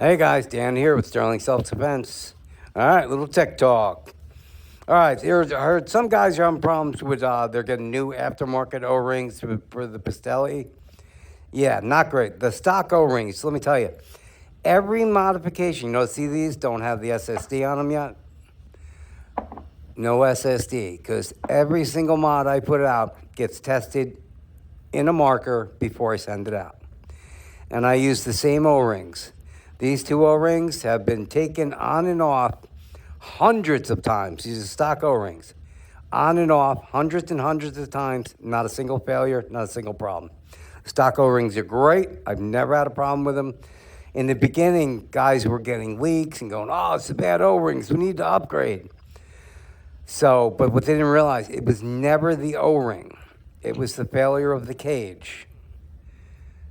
Hey guys, Dan here with Sterling Self Defense. All right, little tech talk. All right, I heard some guys are having problems with they're getting new aftermarket O-rings for the Pistelle. Yeah, not great. The stock O-rings, let me tell you, every modification, see these don't have the SSD on them yet? No SSD, because every single mod I put out gets tested in a marker before I send it out. And I use the same O-rings. These two O-rings have been taken on and off hundreds of times. These are stock O-rings. On and off, hundreds and hundreds of times. Not a single failure, not a single problem. Stock O-rings are great. I've never had a problem with them. In the beginning, guys were getting leaks and going, oh, it's the bad O-rings. We need to upgrade. So, but what they didn't realize, it was never the O-ring. It was the failure of the cage.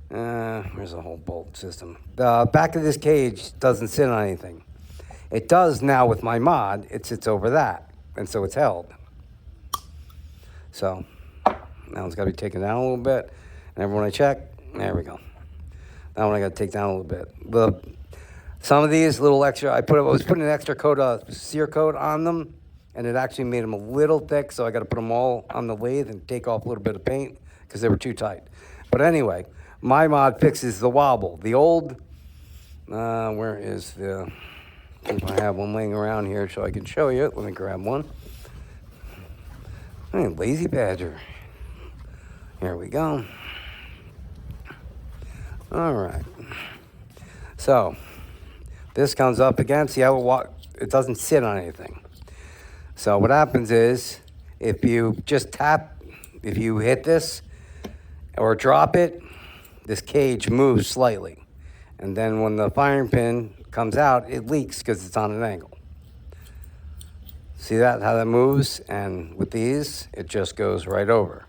There's a whole bolt system. The back of this cage doesn't sit on anything. It does now with my mod. It sits over that, and so it's held. So now it's got to be taken down a little bit. And everyone I check, there we go. That one I got to take down a little bit. Some of these little extra, I was putting an extra coat, sear coat on them, and it actually made them a little thick, so I got to put them all on the lathe and take off a little bit of paint because they were too tight. But anyway, my mod fixes the wobble. The old, where is the, if I have one laying around here so I can show you. Let me grab one. Hey, lazy badger. Here we go. All right. So, this comes up again. See how it doesn't sit on anything. So what happens is, if you just if you hit this or drop it, this cage moves slightly. And then when the firing pin comes out, it leaks because it's on an angle. See that, how that moves? And with these, it just goes right over.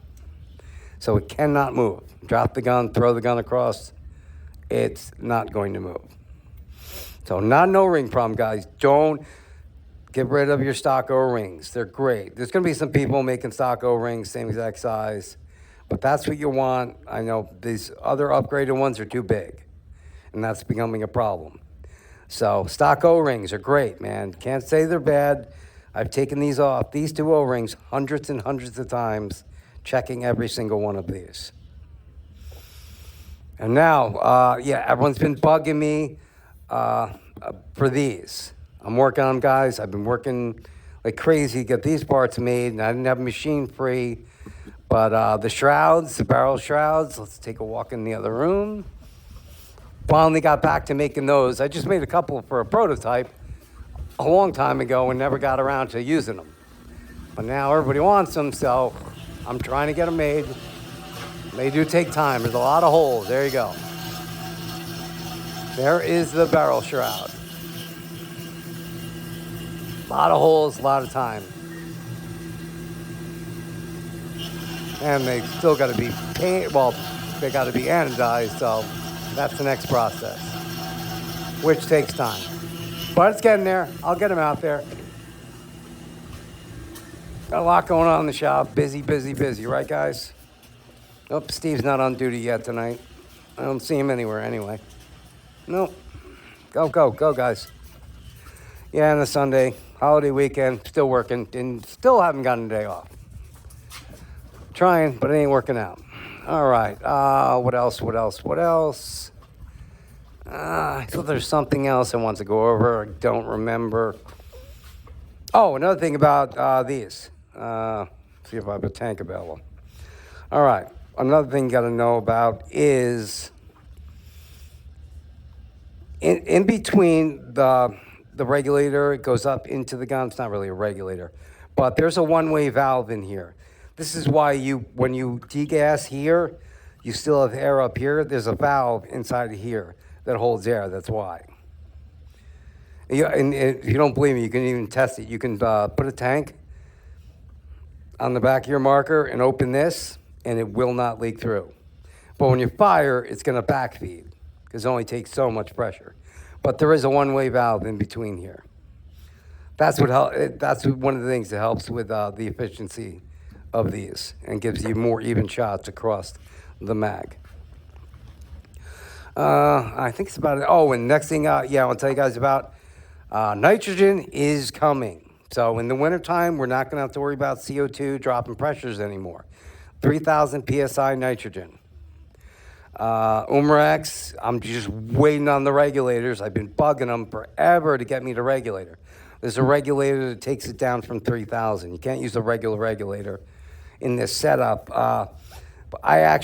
So it cannot move. Drop the gun, throw the gun across, it's not going to move. So not an O-ring problem, guys. Don't get rid of your stock O-rings. They're great. There's going to be some people making stock O-rings, same exact size. But that's what you want. I know these other upgraded ones are too big. And that's becoming a problem. So stock O-rings are great, man. Can't say they're bad. I've taken these off, these two O-rings, hundreds and hundreds of times, checking every single one of these. And now, everyone's been bugging me for these. I'm working on them, guys. I've been working like crazy to get these parts made, and I didn't have a machine free. But the shrouds, the barrel shrouds, let's take a walk in the other room. Finally got back to making those. I just made a couple for a prototype a long time ago and never got around to using them. But now everybody wants them, so I'm trying to get them made. They do take time. There's a lot of holes. There you go. There is the barrel shroud. A lot of holes, a lot of time. And they still got to be they got to be anodized, so that's the next process, which takes time. But it's getting there. I'll get them out there. Got a lot going on in the shop. Busy, busy, busy, right, guys? Nope, Steve's not on duty yet tonight. I don't see him anywhere anyway. Nope. Go, guys. Yeah, and the Sunday, holiday weekend, still working, and still haven't gotten a day off. Trying, but it ain't working out. All right, what else? I thought there's something else I want to go over. I don't remember. Oh, another thing about these. See if I have a tank available. All right, another thing you got to know about is in between the regulator, it goes up into the gun. It's not really a regulator, but there's a one-way valve in here. This is why when you degas here, you still have air up here. There's a valve inside of here that holds air. That's why. And if you don't believe me, you can even test it. You can put a tank on the back of your marker and open this, and it will not leak through. But when you fire, it's going to backfeed because it only takes so much pressure. But there is a one-way valve in between here. That's one of the things that helps with the efficiency of these and gives you more even shots across the mag. I think it's about it. Oh, and next thing, yeah, I'll tell you guys about nitrogen is coming. So in the wintertime, we're not going to have to worry about CO2 dropping pressures anymore. 3,000 psi nitrogen. Umrex, I'm just waiting on the regulators. I've been bugging them forever to get me the regulator. There's a regulator that takes it down from 3,000. You can't use a regular regulator in this setup. But I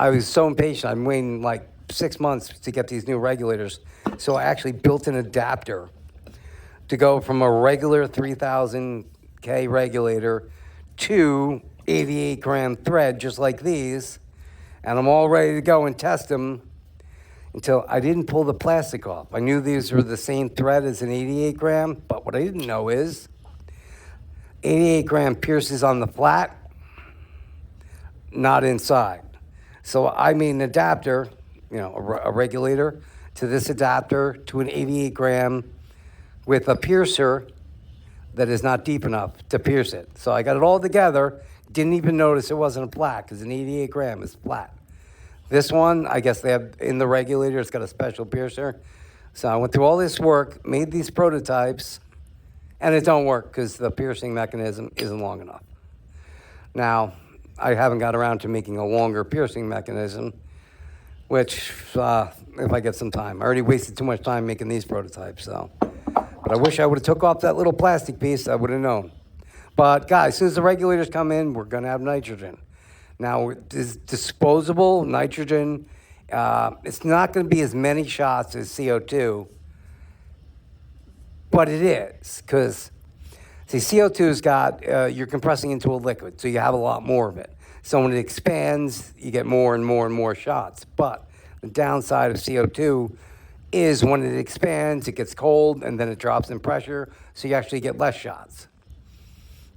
was so impatient. I'm waiting like 6 months to get these new regulators. So I actually built an adapter to go from a regular 3,000K regulator to 88 gram thread, just like these. And I'm all ready to go and test them until I didn't pull the plastic off. I knew these were the same thread as an 88 gram, but what I didn't know is 88 gram pierces on the flat, not inside. So I made an adapter, a regulator to this adapter to an 88 gram with a piercer that is not deep enough to pierce it. So I got it all together. Didn't even notice it wasn't a flat because an 88 gram is flat. This one, I guess they have in the regulator, it's got a special piercer. So I went through all this work, made these prototypes, and it don't work because the piercing mechanism isn't long enough. Now, I haven't got around to making a longer piercing mechanism, which, if I get some time. I already wasted too much time making these prototypes, so. But I wish I would have took off that little plastic piece. I would have known. But guys, as soon as the regulators come in, we're going to have nitrogen. Now, this disposable nitrogen, it's not going to be as many shots as CO2, but it is. Because, see, CO2's got, you're compressing into a liquid, so you have a lot more of it. So when it expands, you get more and more and more shots. But the downside of CO2 is when it expands, it gets cold, and then it drops in pressure, so you actually get less shots.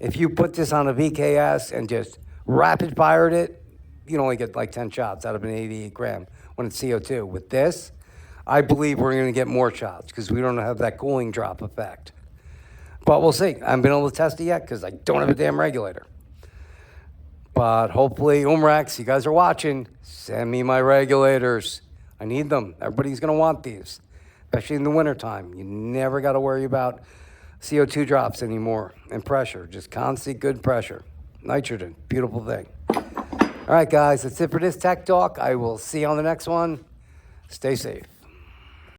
If you put this on a VKS and just rapid fired it, you'd only get like 10 shots out of an 88 gram when it's CO2. With this, I believe we're going to get more shots because we don't have that cooling drop effect. But we'll see. I haven't been able to test it yet because I don't have a damn regulator. But hopefully, Umrex, you guys are watching, send me my regulators. I need them. Everybody's going to want these, especially in the wintertime. You never got to worry about CO2 drops anymore and pressure. Just constant good pressure. Nitrogen, beautiful thing. All right, guys, that's it for this Tech Talk. I will see you on the next one. Stay safe.